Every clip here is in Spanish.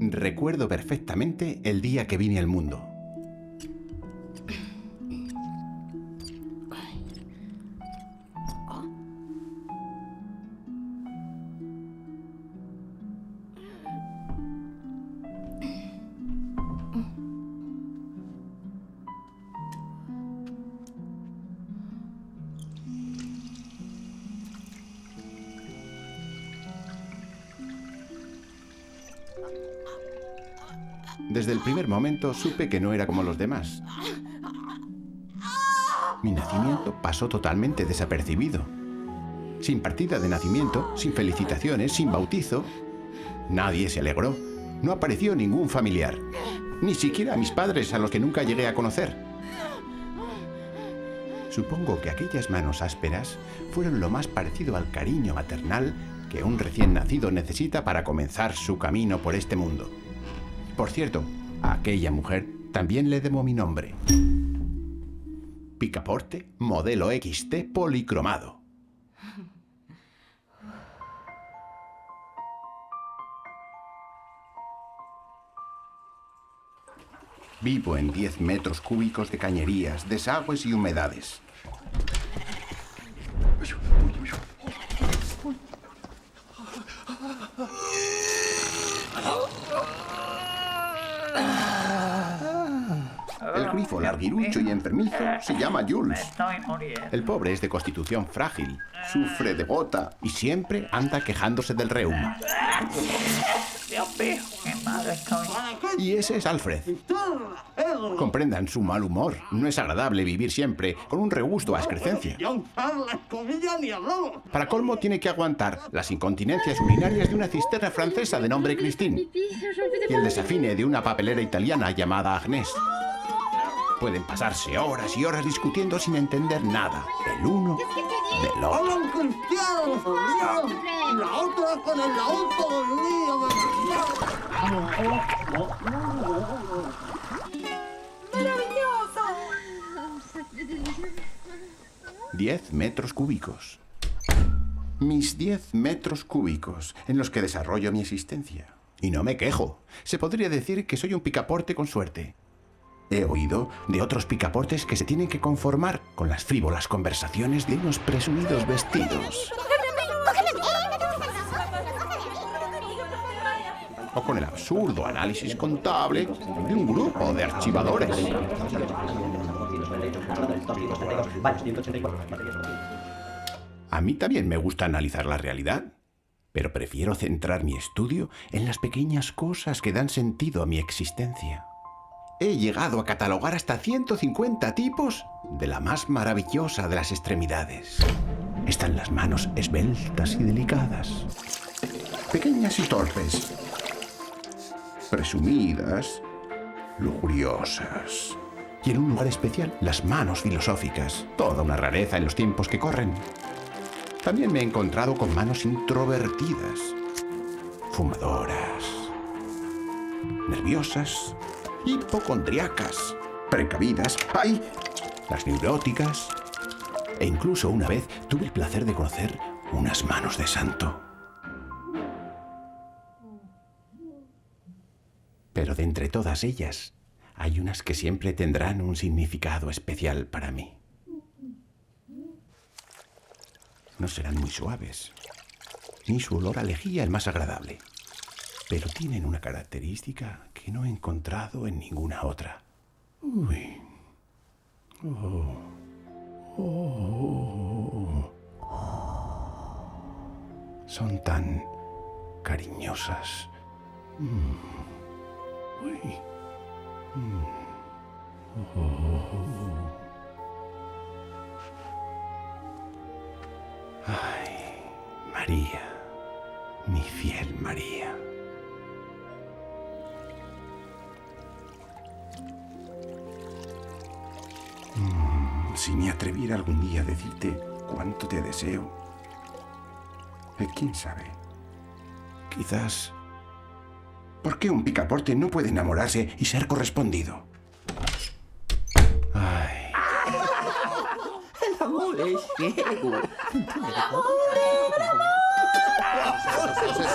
Recuerdo perfectamente el día que vine al mundo. Desde el primer momento supe que no era como los demás. Mi nacimiento pasó totalmente desapercibido. Sin partida de nacimiento, sin felicitaciones, sin bautizo. Nadie se alegró. No apareció ningún familiar. Ni siquiera mis padres, a los que nunca llegué a conocer. Supongo que aquellas manos ásperas fueron lo más parecido al cariño maternal que un recién nacido necesita para comenzar su camino por este mundo. Por cierto, a aquella mujer también le debo mi nombre. Picaporte, modelo XT policromado. Vivo en 10 metros cúbicos de cañerías, desagües y humedades. El grifo larguirucho y enfermizo se llama Jules. El pobre es de constitución frágil, sufre de gota y siempre anda quejándose del reuma. Y ese es Alfred. Comprendan su mal humor. No es agradable vivir siempre con un regusto a excrecencia. Para colmo tiene que aguantar las incontinencias urinarias de una cisterna francesa de nombre Christine y el desafine de una papelera italiana llamada Agnès. Pueden pasarse horas y horas discutiendo sin entender nada el uno del otro. ¡Maravilloso! 10 metros cúbicos. Mis 10 metros cúbicos en los que desarrollo mi existencia. Y no me quejo. Se podría decir que soy un picaporte con suerte. He oído de otros picaportes que se tienen que conformar con las frívolas conversaciones de unos presumidos vestidos. O con el absurdo análisis contable de un grupo de archivadores. A mí también me gusta analizar la realidad, pero prefiero centrar mi estudio en las pequeñas cosas que dan sentido a mi existencia. He llegado a catalogar hasta 150 tipos de la más maravillosa de las extremidades. Están las manos esbeltas y delicadas, pequeñas y torpes, presumidas, lujuriosas. Y en un lugar especial, las manos filosóficas, toda una rareza en los tiempos que corren. También me he encontrado con manos introvertidas, fumadoras, nerviosas, hipocondriacas, precavidas, ¡ay!, las neuróticas. E incluso una vez tuve el placer de conocer unas manos de santo. Pero de entre todas ellas, hay unas que siempre tendrán un significado especial para mí. No serán muy suaves, ni su olor a lejía el más agradable, pero tienen una característica que no he encontrado en ninguna otra. Uy. Oh. Oh. Son tan cariñosas. Uy. Oh. Ay, María, mi fiel María. Si me atreviera algún día a decirte cuánto te deseo. ¿Quién sabe? Quizás... ¿Por qué un picaporte no puede enamorarse y ser correspondido? Ay. El amor es ciego.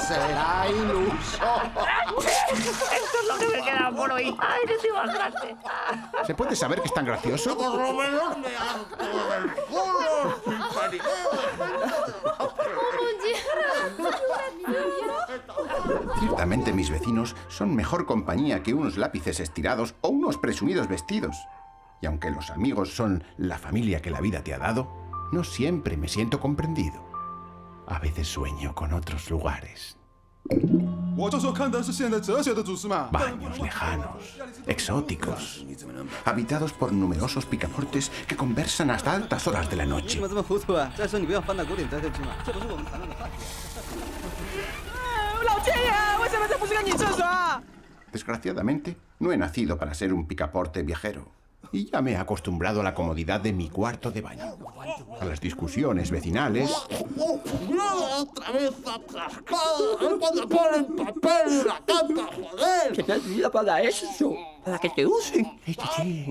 Será iluso. Esto es lo que me queda por hoy. Ay, no estoy más grande. ¿Se puede saber que es tan gracioso? Por lo menos me asco del culo, Ciertamente mis vecinos son mejor compañía que unos lápices estirados o unos presumidos vestidos. Y aunque los amigos son la familia que la vida te ha dado, no siempre me siento comprendido. A veces sueño con otros lugares. Baños lejanos, exóticos, habitados por numerosos picaportes que conversan hasta altas horas de la noche. Desgraciadamente, no he nacido para ser un picaporte viajero. Y ya me he acostumbrado a la comodidad de mi cuarto de baño. A las discusiones vecinales. ¡Otra vez atascado! ¡Cuando ponen papel en la tapa, joder! Que te has vida para eso, para que te usen.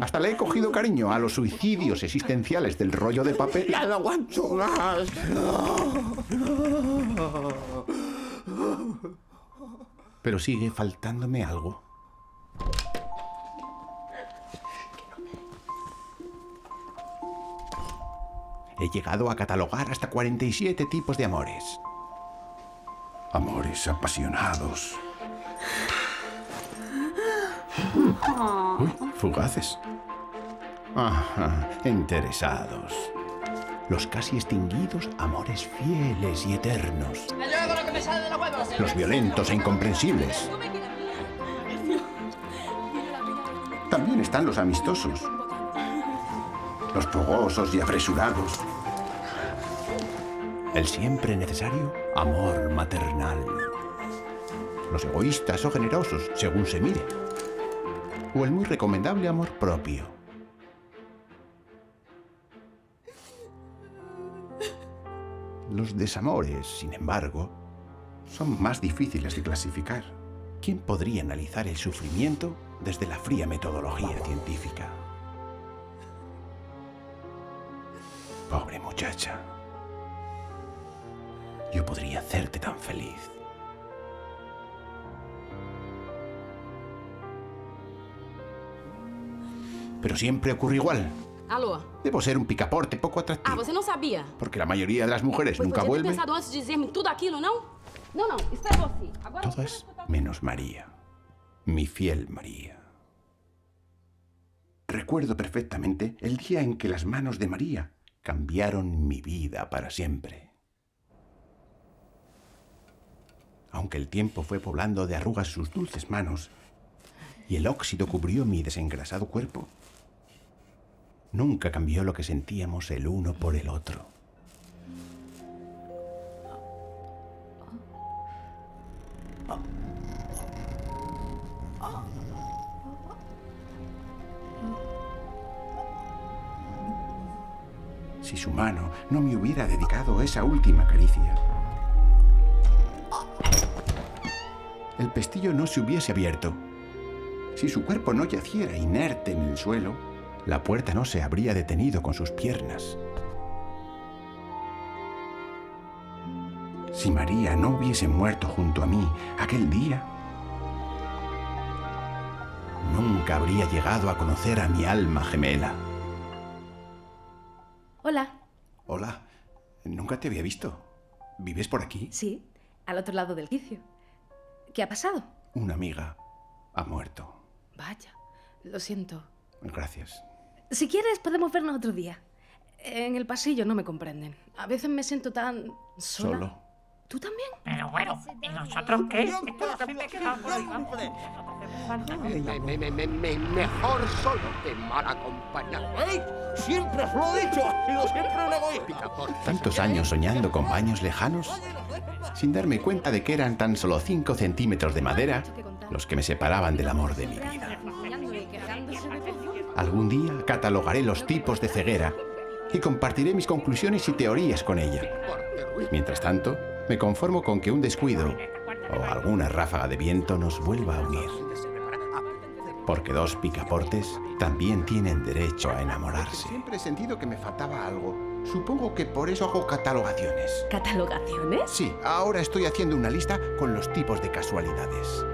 Hasta le he cogido cariño a los suicidios existenciales del rollo de papel. ¡Ya no aguanto más! Pero sigue faltándome algo. He llegado a catalogar hasta 47 tipos de amores. Amores apasionados. Uy, fugaces. Ajá, interesados. Los casi extinguidos amores fieles y eternos. Los violentos e incomprensibles. También están los amistosos. Los fogosos y apresurados. El siempre necesario amor maternal. Los egoístas o generosos, según se mire. O el muy recomendable amor propio. Los desamores, sin embargo, son más difíciles de clasificar. ¿Quién podría analizar el sufrimiento desde la fría metodología científica? Pobre muchacha. Yo podría hacerte tan feliz. Pero siempre ocurre igual. Alô? Debo ser un picaporte poco Ah, atractivo. você não sabia? Porque la mayoría de las mujeres Pois nunca podia ter vuelven. pensado antes de dizer-me tudo aquilo, não? Não, não, isso é você. Agora Todo es menos María. Mi fiel María. Recuerdo perfectamente el día en que las manos de María cambiaron mi vida para siempre. Aunque el tiempo fue poblando de arrugas sus dulces manos y el óxido cubrió mi desengrasado cuerpo, nunca cambió lo que sentíamos el uno por el otro. Si su mano no me hubiera dedicado esa última caricia, el pestillo no se hubiese abierto. Si su cuerpo no yaciera inerte en el suelo, la puerta no se habría detenido con sus piernas. Si María no hubiese muerto junto a mí aquel día, nunca habría llegado a conocer a mi alma gemela. Hola. Hola, nunca te había visto. ¿Vives por aquí? Sí, al otro lado del quicio. ¿Qué ha pasado? Una amiga ha muerto. Vaya, lo siento. Gracias. Si quieres, podemos vernos otro día. En el pasillo no me comprenden. A veces me siento tan sola. Solo. ¿Tú también? Pero bueno, ¿y nosotros qué? Esto es lo que me queda por hoy, vamos. Mejor solo que mal acompañado. ¿Veis? Siempre os lo he dicho. Ha sido siempre un egoísta. Tantos años soñando con baños lejanos, sin darme cuenta de que eran tan solo 5 centímetros de madera los que me separaban del amor de mi vida. Algún día catalogaré los tipos de ceguera y compartiré mis conclusiones y teorías con ella. Mientras tanto, me conformo con que un descuido o alguna ráfaga de viento nos vuelva a unir. Porque dos picaportes también tienen derecho a enamorarse. Siempre he sentido que me faltaba algo. Supongo que por eso hago catalogaciones. ¿Catalogaciones? Sí, ahora estoy haciendo una lista con los tipos de casualidades.